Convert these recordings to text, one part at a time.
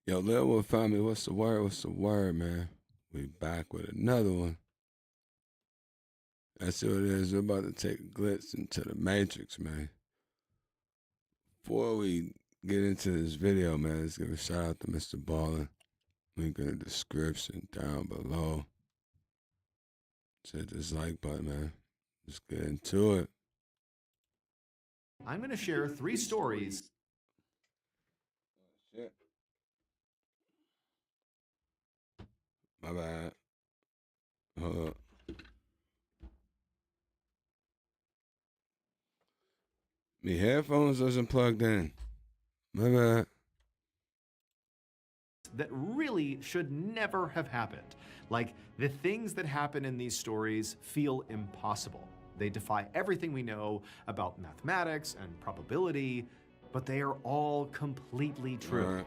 Yo, Lynwood family, what's the word? What's the word, man? We back with another one. That's what it is. We're about to take a glitz into the Matrix, man. Before we get into this video, man, let's give a shout out to Mr. Ballin. Link in the description down below. Hit this like button, man. Let's get into it. I'm going to share 3 stories. Shit. My bad. Hold up. Me headphones wasn't plugged in. My bad. That really should never have happened. Like, the things that happen in these stories feel impossible. They defy everything we know about mathematics and probability, but they are all completely true. Right.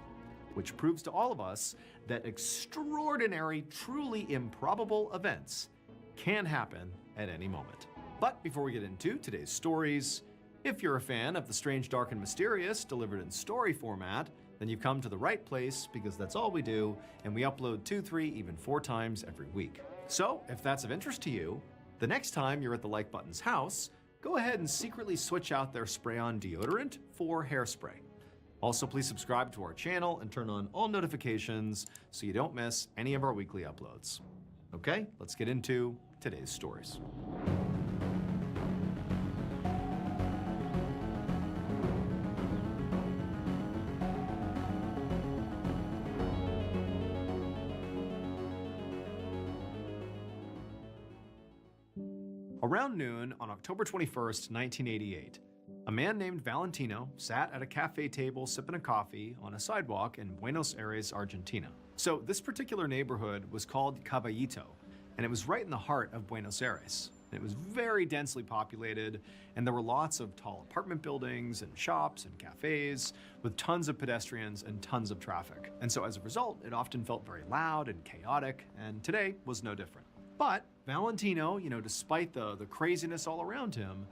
Which proves to all of us that extraordinary, truly improbable events can happen at any moment. But before we get into today's stories, if you're a fan of the strange, dark, and mysterious delivered in story format, then you've come to the right place, because that's all we do, and we upload 2, 3, even 4 times every week. So if that's of interest to you, the next time you're at the Like Button's house, go ahead and secretly switch out their spray-on deodorant for hairspray. Also, please subscribe to our channel and turn on all notifications so you don't miss any of our weekly uploads. Okay, let's get into today's stories. Around noon on October 21st, 1988, a man named Valentino sat at a cafe table sipping a coffee on a sidewalk in Buenos Aires, Argentina. So this particular neighborhood was called Caballito, and it was right in the heart of Buenos Aires. It was very densely populated, and there were lots of tall apartment buildings and shops and cafes with tons of pedestrians and tons of traffic. And so as a result, it often felt very loud and chaotic, and today was no different. But Valentino, despite the craziness all around him,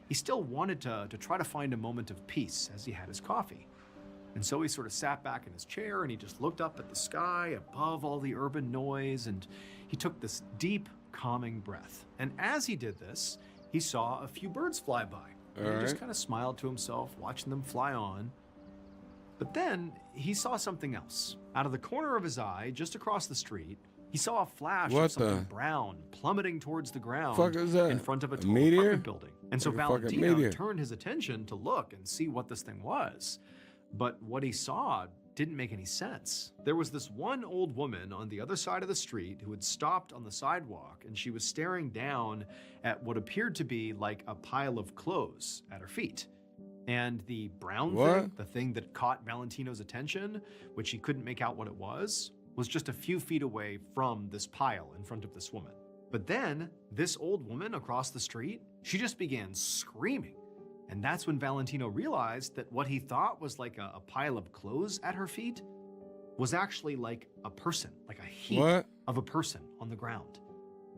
he still wanted to try to find a moment of peace as he had his coffee. And so he sort of sat back in his chair and he just looked up at the sky above all the urban noise, and he took this deep, calming breath. And as he did this, he saw a few birds fly by. And he just kind of smiled to himself, watching them fly on. But then he saw something else. Out of the corner of his eye, just across the street, he saw a flash of something brown plummeting towards the ground in front of a tall apartment building. And so Valentino turned his attention to look and see what this thing was. But what he saw didn't make any sense. There was this one old woman on the other side of the street who had stopped on the sidewalk, and she was staring down at what appeared to be like a pile of clothes at her feet. And the brown thing, the thing that caught Valentino's attention, which he couldn't make out what it was just a few feet away from this pile in front of this woman. But then, this old woman across the street, she just began screaming. And that's when Valentino realized that what he thought was like a pile of clothes at her feet was actually like a person, like a heap of a person on the ground.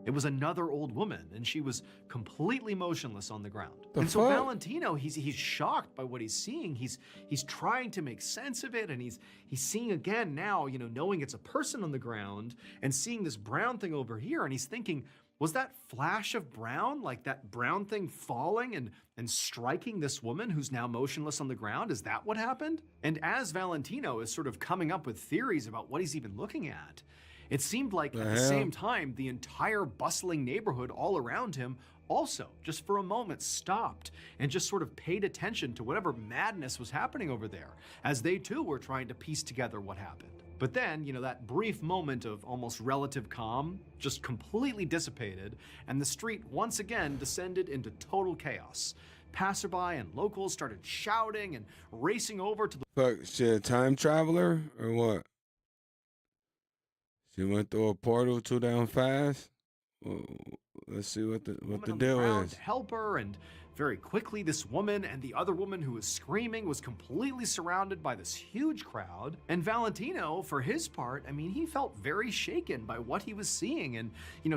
It was another old woman, and she was completely motionless on the ground. So Valentino, he's shocked by what he's seeing. He's trying to make sense of it, and he's seeing again now, knowing it's a person on the ground and seeing this brown thing over here, and he's thinking, was that flash of brown, like that brown thing falling and striking this woman who's now motionless on the ground? Is that what happened? And as Valentino is sort of coming up with theories about what he's even looking at, it seemed like at the same time, the entire bustling neighborhood all around him also, just for a moment, stopped and just sort of paid attention to whatever madness was happening over there, as they too were trying to piece together what happened. But then, that brief moment of almost relative calm just completely dissipated, and the street once again descended into total chaos. Passerby and locals started shouting and racing over to the— Fuck, she a time traveler or what? She went through a portal too damn fast? Well, let's see what the deal is. To help her, and Very quickly, this woman and the other woman who was screaming was completely surrounded by this huge crowd. And Valentino, for his part, I mean, he felt very shaken by what he was seeing. And,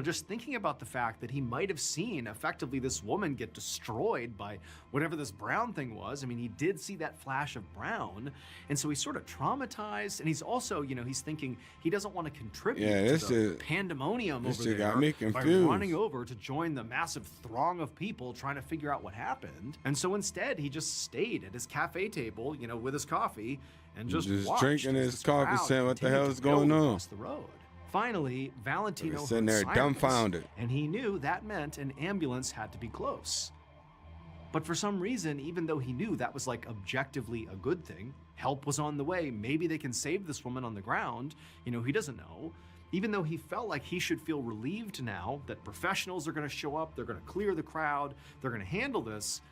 just thinking about the fact that he might have seen effectively this woman get destroyed by whatever this brown thing was. I mean, he did see that flash of brown. And so he's sort of traumatized. And he's also, he's thinking he doesn't want to contribute to the pandemonium over there got me confused. by running over to join the massive throng of people trying to figure out what happened. And so instead, he just stayed at his cafe table, with his coffee and just watched drinking as his this coffee, crowd saying, "What the continued hell is to going build on?" across the road. Finally, Valentino sitting heard there sirens, dumbfounded. and he knew that meant an ambulance had to be close. But for some reason, even though he knew that was like objectively a good thing, help was on the way, maybe they can save this woman on the ground, he doesn't know. Even though he felt like he should feel relieved now that professionals are going to show up, they're going to clear the crowd, they're going to handle this,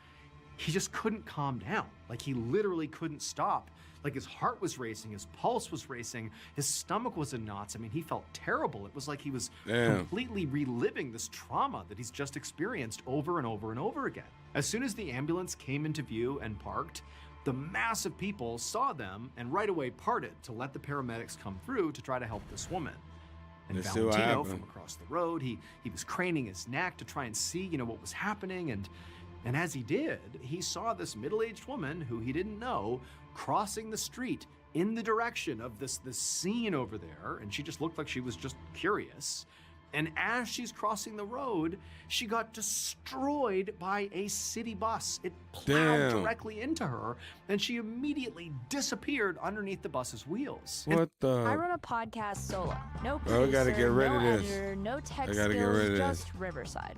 he just couldn't calm down. Like he literally couldn't stop. Like his heart was racing, his pulse was racing, his stomach was in knots. I mean, he felt terrible. It was like he was completely reliving this trauma that he's just experienced over and over and over again. As soon as the ambulance came into view and parked, the mass of people saw them and right away parted to let the paramedics come through to try to help this woman. And Valentino, from across the road, he was craning his neck to try and see, what was happening. And as he did, he saw this middle-aged woman who he didn't know crossing the street in the direction of this scene over there. And she just looked like she was just curious. And as she's crossing the road, she got destroyed by a city bus. It plowed directly into her, and she immediately disappeared underneath the bus's wheels. What the? I run a podcast solo. No Bro, we gotta get rid no of this. editor, no tech I gotta get skills, rid of just Riverside.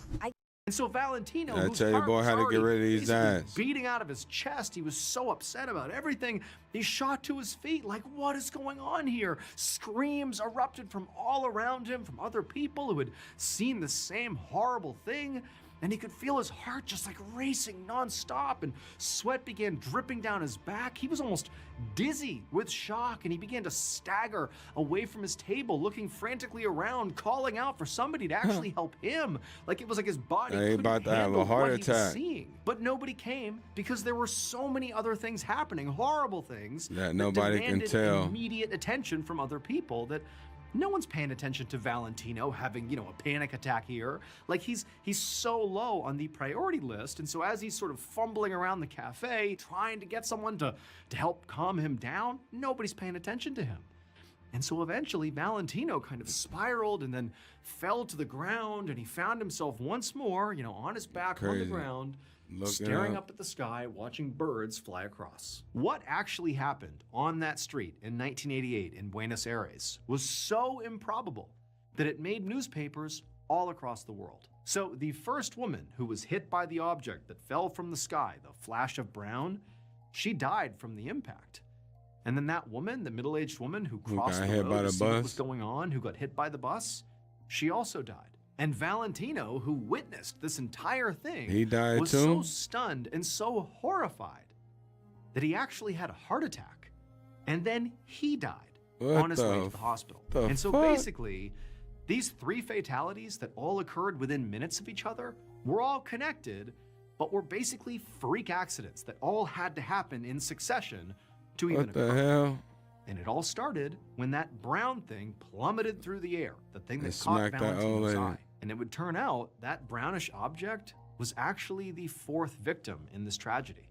And so Valentino, I whose tell your heart boy was how to get already rid of these basically eyes. beating out of his chest, he was so upset about everything, he shot to his feet like, what is going on here? Screams erupted from all around him, from other people who had seen the same horrible thing. And he could feel his heart just like racing nonstop, and sweat began dripping down his back. He was almost dizzy with shock, and he began to stagger away from his table, looking frantically around, calling out for somebody to actually help him. Like it was like his body couldn't about to have handle a heart what he was attack. seeing. But nobody came because there were so many other things happening, horrible things That nobody can demanded tell. immediate attention from other people that no one's paying attention to Valentino having, a panic attack here. Like he's so low on the priority list. And so as he's sort of fumbling around the cafe, trying to get someone to help calm him down, nobody's paying attention to him. And so eventually Valentino kind of spiraled and then fell to the ground, and he found himself once more, on his back on the ground, staring up at the sky, watching birds fly across. What actually happened on that street in 1988 in Buenos Aires was so improbable that it made newspapers all across the world. So the first woman who was hit by the object that fell from the sky, the flash of brown, she died from the impact. And then that woman, the middle-aged woman who crossed the road to see what was going on, who got hit by the bus, she also died. And Valentino, who witnessed this entire thing, he died was too? so stunned and so horrified that he actually had a heart attack. And then he died on his way to the hospital. And so basically, these three fatalities that all occurred within minutes of each other were all connected, but were basically freak accidents that all had to happen in succession to even occur. What the hell? And it all started when that brown thing plummeted through the air, the thing that caught smacked that old Valentino's lady. eye. And it would turn out that brownish object was actually the fourth victim in this tragedy.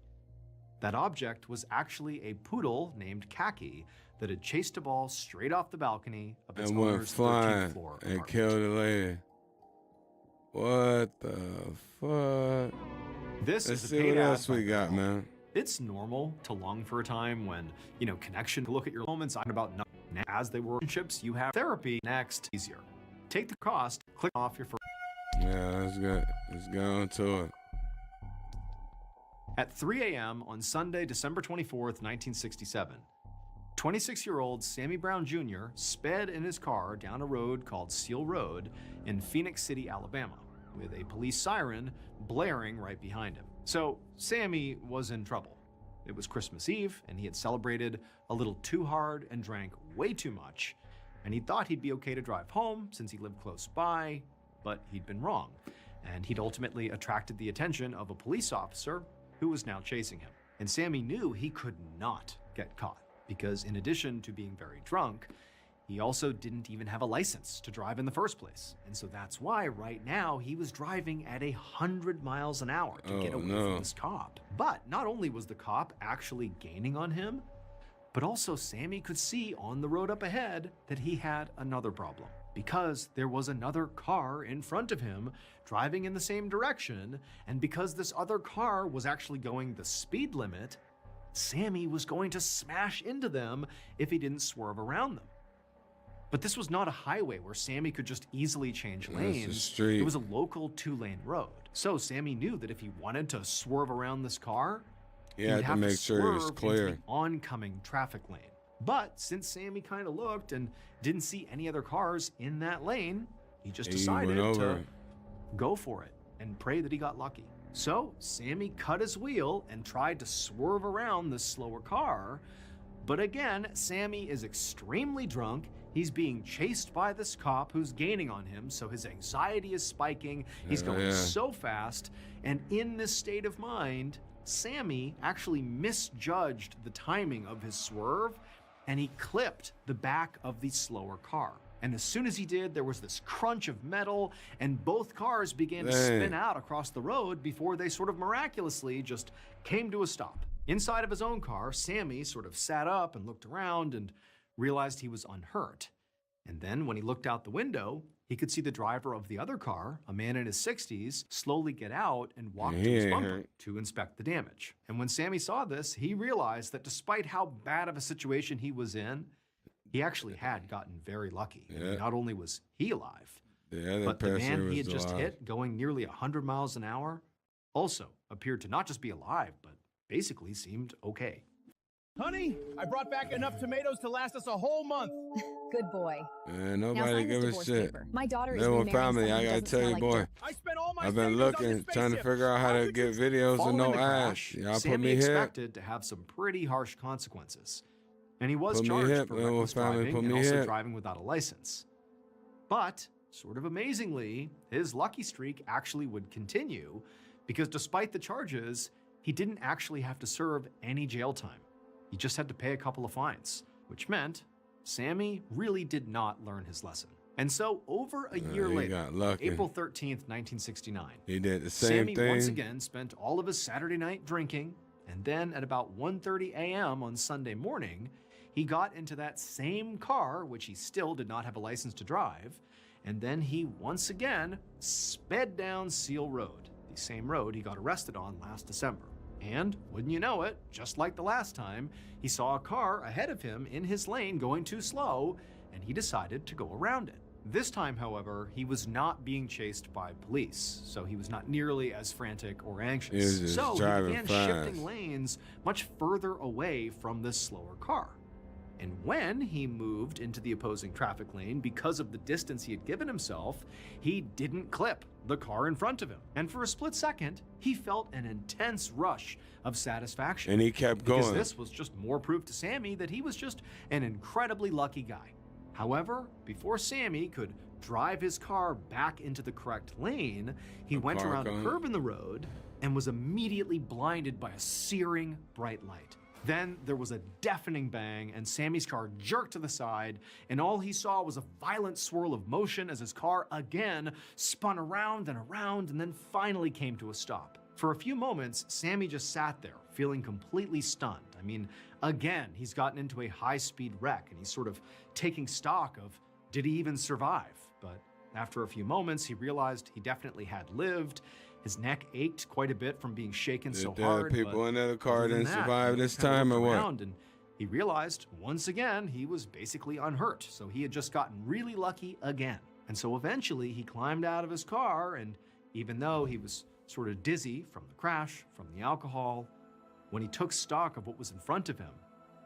That object was actually a poodle named Khaki that had chased a ball straight off the balcony of its And went owner's 13th flying floor and apartment. killed the lady. What the fuck? This Let's is a see paid what ad else we by got, Bell. man. It's normal to long for a time when, connection, look at your moments about nothing. As they were relationships, you have therapy next easier. Take the cost, click off your first. Yeah, that's good. Let's go on to it. At 3 a.m. on Sunday, December 24th, 1967, 26-year-old Sammy Brown Jr. sped in his car down a road called Seal Road in Phoenix City, Alabama, with a police siren blaring right behind him. So Sammy was in trouble. It was Christmas Eve, and he had celebrated a little too hard and drank way too much, and he thought he'd be okay to drive home since he lived close by, but he'd been wrong. and he'd ultimately attracted the attention of a police officer who was now chasing him. And Sammy knew he could not get caught because, in addition to being very drunk, he also didn't even have a license to drive in the first place. And so that's why right now he was driving at 100 miles an hour to get away from this cop. But not only was the cop actually gaining on him, but also Sammy could see on the road up ahead that he had another problem, because there was another car in front of him driving in the same direction, and because this other car was actually going the speed limit, Sammy was going to smash into them if he didn't swerve around them. But this was not a highway where Sammy could just easily change lanes. It was a local 2-lane road. So Sammy knew that if he wanted to swerve around this car, he had to make sure it was clear into the oncoming traffic lane. But since Sammy kind of looked and didn't see any other cars in that lane, he just decided to go for it and pray that he got lucky. So Sammy cut his wheel and tried to swerve around this slower car. But again, Sammy is extremely drunk. He's being chased by this cop who's gaining on him, so his anxiety is spiking. He's going so fast. And in this state of mind, Sammy actually misjudged the timing of his swerve, and he clipped the back of the slower car. And as soon as he did, there was this crunch of metal, and both cars began to spin out across the road before they sort of miraculously just came to a stop. Inside of his own car, Sammy sort of sat up and looked around and realized he was unhurt. And then when he looked out the window, he could see the driver of the other car, a man in his 60s, slowly get out and walk to his bumper to inspect the damage. And when Sammy saw this, he realized that despite how bad of a situation he was in, he actually had gotten very lucky. I mean, not only was he alive, but the man he had just hit, going nearly 100 miles an hour, also appeared to not just be alive, but basically seemed okay. Honey, I brought back enough tomatoes to last us a whole month. Good boy. Man, nobody give a shit. My daughter is Lynwoodfamily, I gotta tell you, boy. I've been looking, trying to figure out how to get videos with no ass. Y'all put me here. Sammy expected to have some pretty harsh consequences. And he was charged for reckless driving and also driving without a license. But, sort of amazingly, his lucky streak actually would continue, because despite the charges, he didn't actually have to serve any jail time. He just had to pay a couple of fines, which meant Sammy really did not learn his lesson. And so over a year later, April 13th, 1969, he did the same thing. Sammy once again spent all of his Saturday night drinking, and then at about 1:30 a.m. on Sunday morning, he got into that same car, which he still did not have a license to drive, and then he once again sped down Seal Road, the same road he got arrested on last December. And, wouldn't you know it, just like the last time, he saw a car ahead of him in his lane going too slow, and he decided to go around it. This time, however, he was not being chased by police, so he was not nearly as frantic or anxious. So he began shifting lanes much further away from this slower car. And when he moved into the opposing traffic lane, because of the distance he had given himself, he didn't clip the car in front of him. And for a split second, he felt an intense rush of satisfaction. And he kept going. Because this was just more proof to Sammy that he was just an incredibly lucky guy. However, before Sammy could drive his car back into the correct lane, he went around a curve in the road and was immediately blinded by a searing bright light. Then there was a deafening bang, and Sammy's car jerked to the side, and all he saw was a violent swirl of motion as his car again spun around and then finally came to a stop. For a few moments, Sammy just sat there, feeling completely stunned. I mean, again, he's gotten into a high-speed wreck, and he's sort of taking stock of, did he even survive? But after a few moments, he realized he definitely had lived. His neck ached quite a bit from being shaken so hard. People in the car didn't survive this time or what? And he realized once again he was basically unhurt, so he had just gotten really lucky again. And so eventually he climbed out of his car, and even though he was sort of dizzy from the crash, from the alcohol, when he took stock of what was in front of him,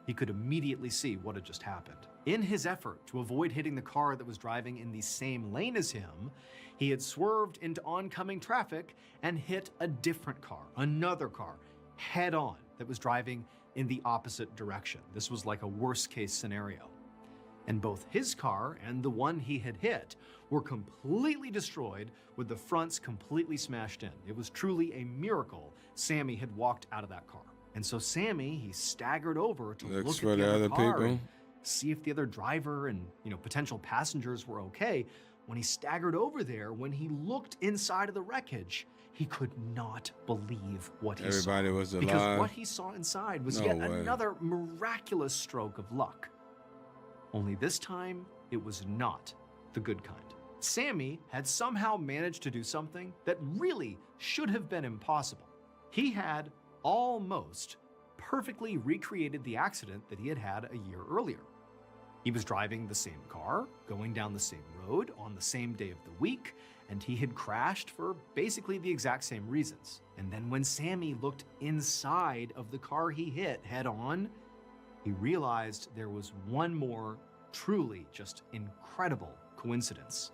he could immediately see what had just happened. In his effort to avoid hitting the car that was driving in the same lane as him, he had swerved into oncoming traffic and hit a different car, another car, head on, that was driving in the opposite direction. This was like a worst case scenario. And both his car and the one he had hit were completely destroyed, with the fronts completely smashed in. It was truly a miracle Sammy had walked out of that car. And so Sammy, he staggered over to Looks look for at the other car people. and see if the other driver and potential passengers were okay. When he staggered over there, when he looked inside of the wreckage, he could not believe what he saw. Everybody was alive. Because what he saw inside was No yet way. another miraculous stroke of luck. Only this time, it was not the good kind. Sammy had somehow managed to do something that really should have been impossible. He had almost perfectly recreated the accident that he had had a year earlier. He was driving the same car, going down the same road on the same day of the week, and he had crashed for basically the exact same reasons. And then when Sammy looked inside of the car he hit head on, he realized there was one more truly just incredible coincidence.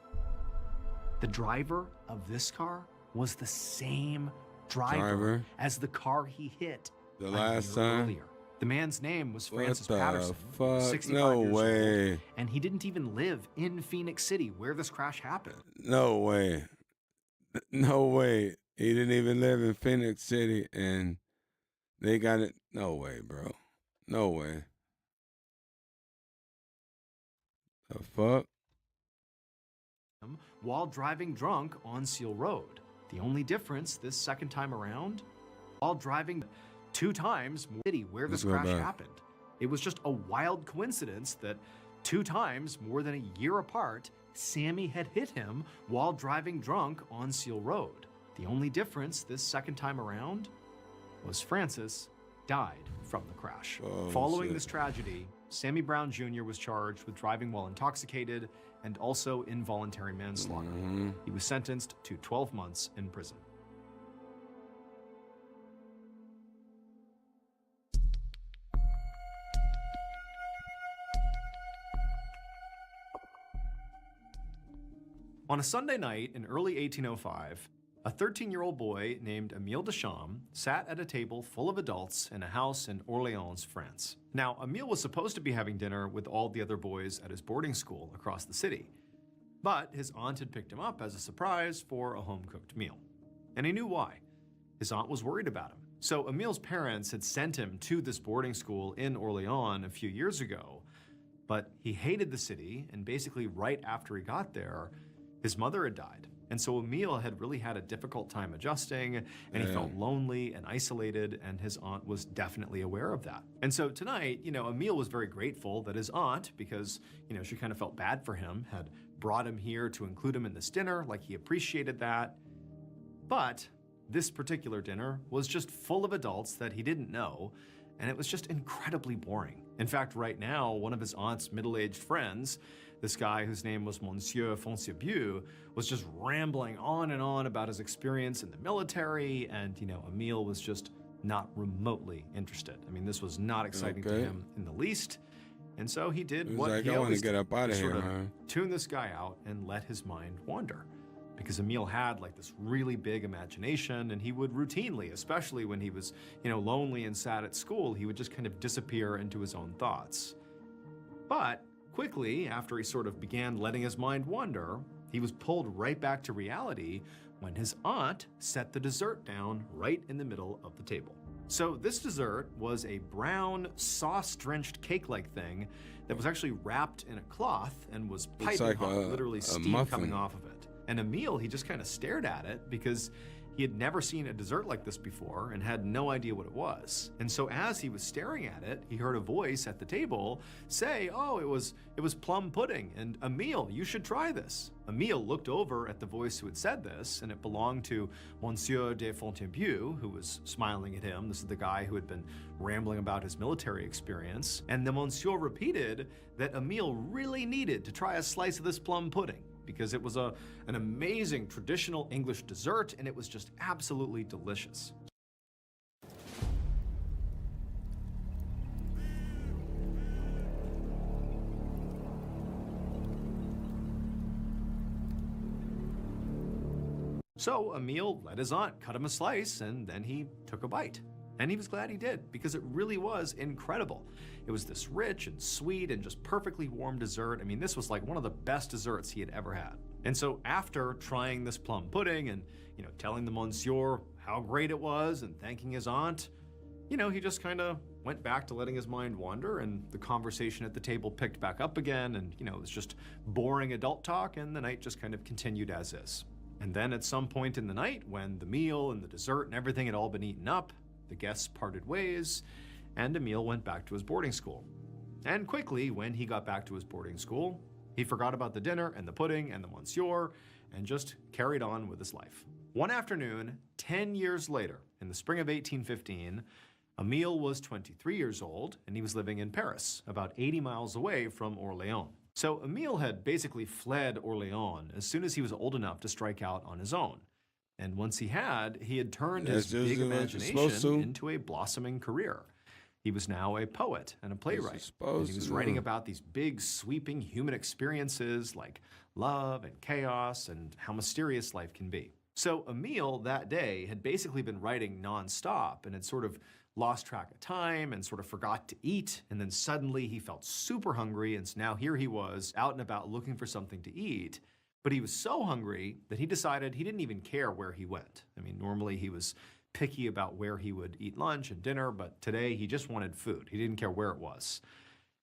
The driver of this car was the same driver as the car he hit The a last year time? earlier. The man's name was What Francis the Patterson, fuck? 65 No years way. old, and he didn't even live in Phoenix City where this crash happened. No way. No way. He didn't even live in Phoenix City and they got it. No way, bro. No way. The fuck? While driving drunk on Seal Road. The only difference this second time around, while driving 2 times more city where this Let's go crash back. happened. It was just a wild coincidence that 2 times more than a year apart, Sammy had hit him while driving drunk on Seal Road. The only difference this second time around was Francis died from the crash. Oh, Following shit. this tragedy, Sammy Brown Jr. was charged with driving while intoxicated and also involuntary manslaughter. He was sentenced to 12 months in prison. On a Sunday night in early 1805, a 13-year-old boy named Emile Deschamps sat at a table full of adults in a house in Orléans, France. Now, Emile was supposed to be having dinner with all the other boys at his boarding school across the city, but his aunt had picked him up as a surprise for a home-cooked meal. And he knew why. His aunt was worried about him. So Emile's parents had sent him to this boarding school in Orléans a few years ago, but he hated the city, and basically right after he got there, his mother had died. And so Emile had really had a difficult time adjusting, and he felt lonely and isolated, and his aunt was definitely aware of that. And so tonight, Emile was very grateful that his aunt, because, she kind of felt bad for him, had brought him here to include him in this dinner, like he appreciated that. But this particular dinner was just full of adults that he didn't know, and it was just incredibly boring. In fact, right now, one of his aunt's middle-aged friends, this guy whose name was Monsieur Foncier, was just rambling on and on about his experience in the military, and, Emile was just not remotely interested. I mean, this was not exciting to him in the least, and so he did He was what like, he I want always to get did. up out of He here, sort of man. tune this guy out and let his mind wander. Because Emile had like this really big imagination, and he would routinely, especially when he was, lonely and sad at school, he would just kind of disappear into his own thoughts. But quickly, after he sort of began letting his mind wander, he was pulled right back to reality when his aunt set the dessert down right in the middle of the table. So this dessert was a brown, sauce-drenched cake-like thing that was actually wrapped in a cloth and was piping like hot, a literally steam muffin. coming off of it. And Emile, he just kind of stared at it because he had never seen a dessert like this before and had no idea what it was. And so as he was staring at it, he heard a voice at the table say, "Oh, it was plum pudding, and Emile, you should try this." Emile looked over at the voice who had said this, and it belonged to Monsieur de Fontainebleau, who was smiling at him. This is the guy who had been rambling about his military experience. And the Monsieur repeated that Emile really needed to try a slice of this plum pudding, because it was an amazing traditional English dessert, and it was just absolutely delicious. So Emile let his aunt cut him a slice, and then he took a bite. And he was glad he did, because it really was incredible. It was this rich and sweet and just perfectly warm dessert. I mean, this was like one of the best desserts he had ever had. And so after trying this plum pudding and, telling the monsieur how great it was and thanking his aunt, he just kind of went back to letting his mind wander, and the conversation at the table picked back up again, and, it was just boring adult talk, and the night just kind of continued as is. And then at some point in the night, when the meal and the dessert and everything had all been eaten up, the guests parted ways, and Emile went back to his boarding school. And quickly, when he got back to his boarding school, he forgot about the dinner and the pudding and the monsieur, and just carried on with his life. One afternoon, 10 years later, in the spring of 1815, Emile was 23 years old, and he was living in Paris, about 80 miles away from Orléans. So Emile had basically fled Orléans as soon as he was old enough to strike out on his own. And once he had turned his big imagination into a blossoming career. He was now a poet and a playwright. And he was writing about these big, sweeping human experiences like love and chaos and how mysterious life can be. So Emile that day had basically been writing nonstop and had sort of lost track of time and sort of forgot to eat. And then suddenly he felt super hungry. And so now here he was out and about looking for something to eat. But he was so hungry that he decided he didn't even care where he went. I mean, normally he was picky about where he would eat lunch and dinner, but today he just wanted food. He didn't care where it was.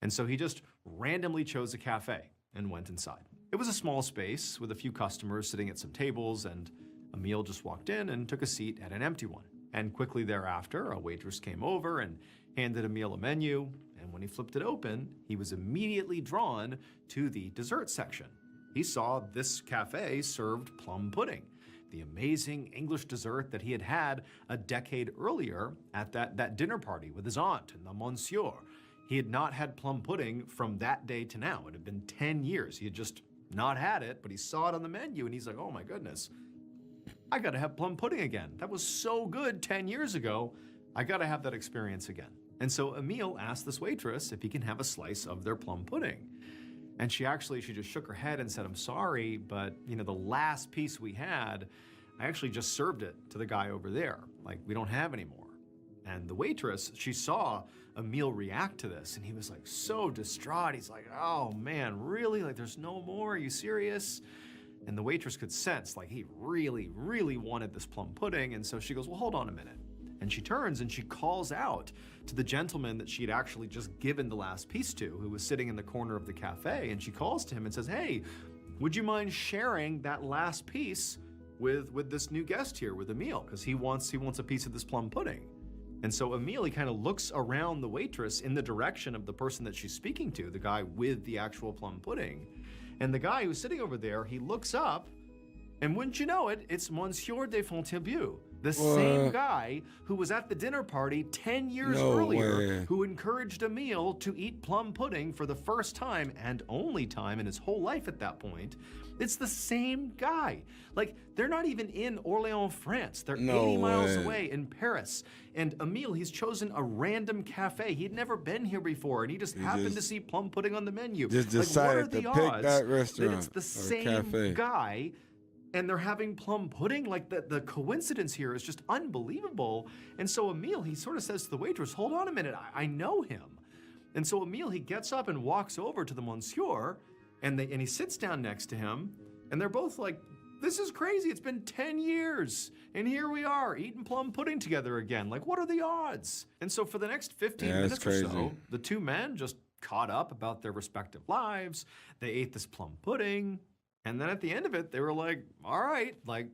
And so he just randomly chose a cafe and went inside. It was a small space with a few customers sitting at some tables, and Emile just walked in and took a seat at an empty one. And quickly thereafter, a waitress came over and handed Emile a menu, and when he flipped it open, he was immediately drawn to the dessert section. He saw this cafe served plum pudding, the amazing English dessert that he had had a decade earlier at that dinner party with his aunt and the monsieur. He had not had plum pudding from that day to now. It had been 10 years. He had just not had it, but he saw it on the menu and he's like, oh my goodness, I gotta have plum pudding again. That was so good 10 years ago. I gotta have that experience again. And so Emile asked this waitress if he can have a slice of their plum pudding. And she just shook her head and said, I'm sorry, but the last piece we had, I actually just served it to the guy over there. Like, we don't have any more. And the waitress, she saw Emile react to this, and he was like so distraught. He's like, oh man, really? Like, there's no more? Are you serious? And the waitress could sense, like, he really, really wanted this plum pudding. And so she goes, well, hold on a minute. And she turns and she calls out to the gentleman that she had actually just given the last piece to, who was sitting in the corner of the cafe. And she calls to him and says, hey, would you mind sharing that last piece with this new guest here, with Emile? Because he wants a piece of this plum pudding. And so Emile, he kind of looks around the waitress in the direction of the person that she's speaking to, the guy with the actual plum pudding. And the guy who's sitting over there, he looks up, and wouldn't you know it, it's Monsieur de Fontainebleau, the same guy who was at the dinner party 10 years earlier, who encouraged Emile to eat plum pudding for the first time and only time in his whole life at that point. It's the same guy. Like, they're not even in Orléans, France. They're 80 miles away in Paris. And Emile, he's chosen a random cafe. He'd never been here before, and he just happened to see plum pudding on the menu. Just decided to pick that restaurant that it's the same guy, and they're having plum pudding? Like, the coincidence here is just unbelievable. And so Emile, he sort of says to the waitress, hold on a minute, I know him. And so Emile, he gets up and walks over to the monsieur, and he sits down next to him, and they're both like, this is crazy. It's been 10 years, and here we are eating plum pudding together again. Like, what are the odds? And so for the next 15 minutes or so, the two men just caught up about their respective lives. They ate this plum pudding, and then at the end of it, they were like, all right, like,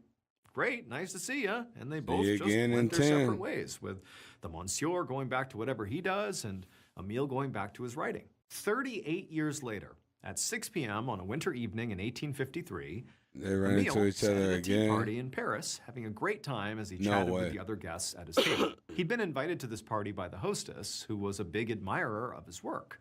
great, nice to see you. And they both just went their separate ways, with the monsieur going back to whatever he does and Emile going back to his writing. 38 years later, at 6 p.m. on a winter evening in 1853, they ran into each other again. Tea party in Paris, having a great time as he chatted with the other guests at his table. He'd been invited to this party by the hostess, who was a big admirer of his work.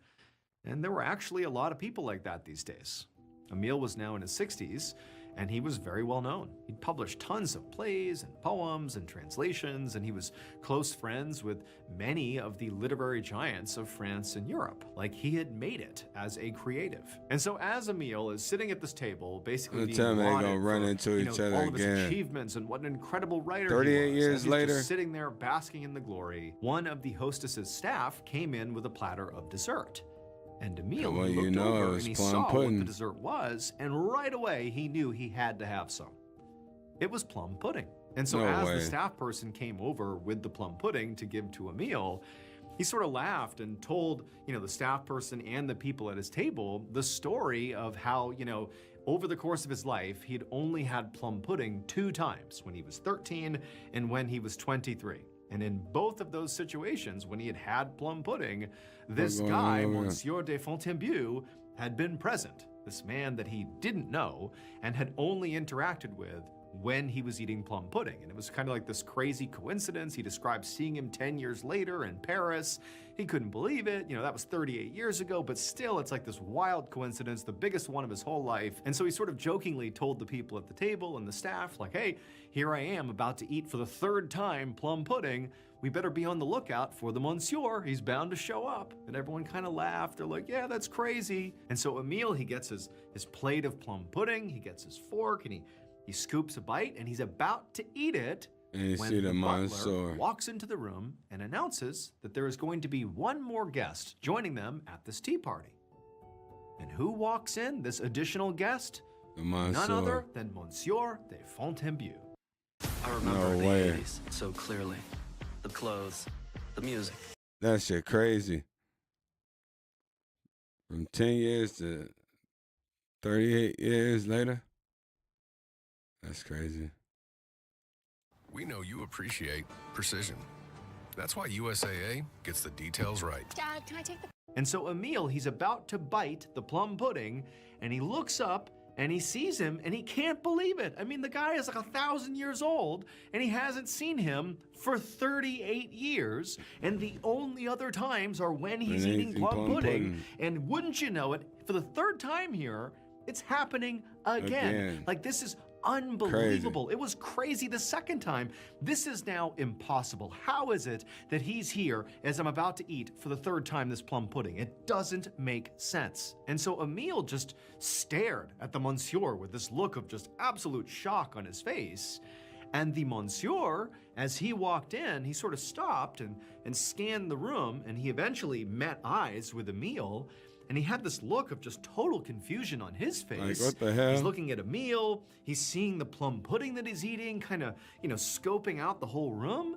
And there were actually a lot of people like that these days. Emile was now in his 60s, and he was very well known. He'd published tons of plays and poems and translations, and he was close friends with many of the literary giants of France and Europe. Like, he had made it as a creative. And so as Emile is sitting at this table, basically being Tell me they're lauded gonna run for, into each other all of his again. achievements and what an incredible writer 38 he was, years as he's later. just sitting there basking in the glory, one of the hostess's staff came in with a platter of dessert. And Emile Well, looked you know, it over was and he plum saw what pudding. the dessert was, and right away he knew he had to have some. It was plum pudding. And so No as way. the staff person came over with the plum pudding to give to Emile, he sort of laughed and told, the staff person and the people at his table the story of how, over the course of his life, he'd only had plum pudding 2 times, when he was 13 and when he was 23. And in both of those situations, when he had had plum pudding, this going guy, on over here? Monsieur de Fontainebleau, had been present. This man that he didn't know and had only interacted with when he was eating plum pudding. And it was kind of like this crazy coincidence. He described seeing him 10 years later in Paris. He couldn't believe it. That was 38 years ago, but still, it's like this wild coincidence, the biggest one of his whole life. And so he sort of jokingly told the people at the table and the staff, like, hey, here I am about to eat for the 3rd time plum pudding. We better be on the lookout for the monsieur. He's bound to show up. And everyone kind of laughed. They're like, yeah, that's crazy. And so Emile, he gets his plate of plum pudding, he gets his fork, and he scoops a bite, and he's about to eat it And you when see the butler monsieur. walks into the room and announces that there is going to be one more guest joining them at this tea party. And who walks in, this additional guest? The None monsieur. other than Monsieur de Fontainebleau. I remember No the way. 80s so clearly. The clothes, the music. That shit crazy. From 10 years to 38 years later. That's crazy. We know you appreciate precision. That's why USAA gets the details right. Dad, can I take the... And so Emile, he's about to bite the plum pudding, and he looks up and he sees him and he can't believe it. I mean, the guy is like 1,000 years old and he hasn't seen him for 38 years. And the only other times are when he's eating plum pudding. And wouldn't you know it, for the 3rd time here, it's happening again. Like, this is unbelievable. It was crazy the 2nd time. This is now impossible. How is it that he's here as I'm about to eat for the 3rd time this plum pudding? It doesn't make sense. And so Emile just stared at the monsieur with this look of just absolute shock on his face. And the monsieur, as he walked in, he sort of stopped and scanned the room, and he eventually met eyes with Emile. And he had this look of just total confusion on his face. Like, what the hell? He's looking at Emile, he's seeing the plum pudding that he's eating, kind of, scoping out the whole room.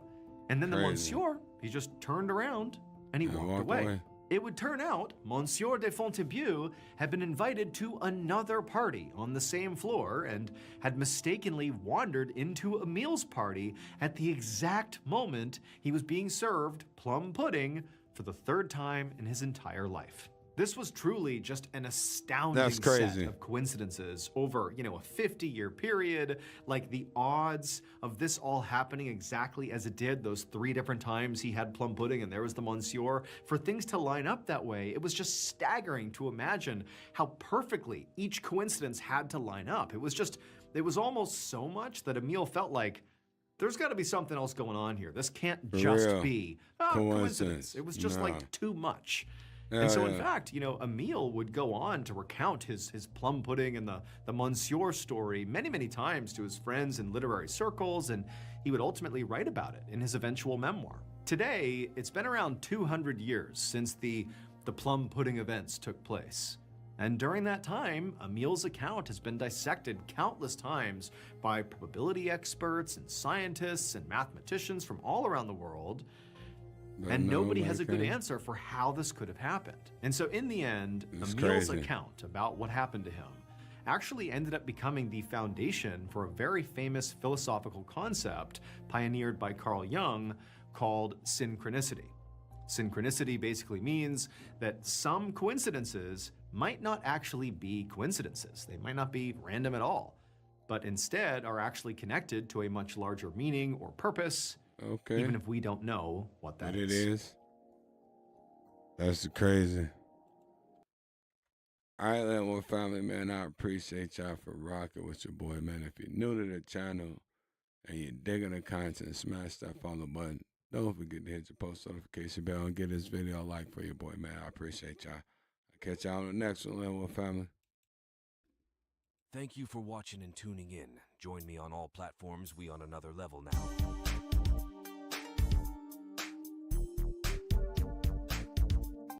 And then the monsieur, he just turned around and he walked away. It would turn out Monsieur de Fontainebleau had been invited to another party on the same floor and had mistakenly wandered into Emile's party at the exact moment he was being served plum pudding for the 3rd time in his entire life. This was truly just an astounding set of coincidences over, a 50-year period. Like, the odds of this all happening exactly as it did those 3 different times he had plum pudding and there was the monsieur, for things to line up that way, it was just staggering to imagine how perfectly each coincidence had to line up. It was almost so much that Emile felt like, there's got to be something else going on here. This can't just be coincidence. It was just like too much. And so, in fact, Emile would go on to recount his plum pudding and the monsieur story many, many times to his friends in literary circles, and he would ultimately write about it in his eventual memoir. Today, it's been around 200 years since the plum pudding events took place. And during that time, Emile's account has been dissected countless times by probability experts and scientists and mathematicians from all around the world. And nobody has a good answer for how this could have happened. And so in the end, Emile's account about what happened to him actually ended up becoming the foundation for a very famous philosophical concept pioneered by Carl Jung called synchronicity. Synchronicity basically means that some coincidences might not actually be coincidences. They might not be random at all, but instead are actually connected to a much larger meaning or purpose. Okay. Even if we don't know what that is. That's crazy. All right, Lynwood family, man, I appreciate y'all for rocking with your boy, man. If you're new to the channel and you're digging the content, smash that follow button. Don't forget to hit your post notification bell and get this video a like for your boy, man. I appreciate y'all. I'll catch y'all on the next one, Lynwood family. Thank you for watching and tuning in. Join me on all platforms. We on another level now.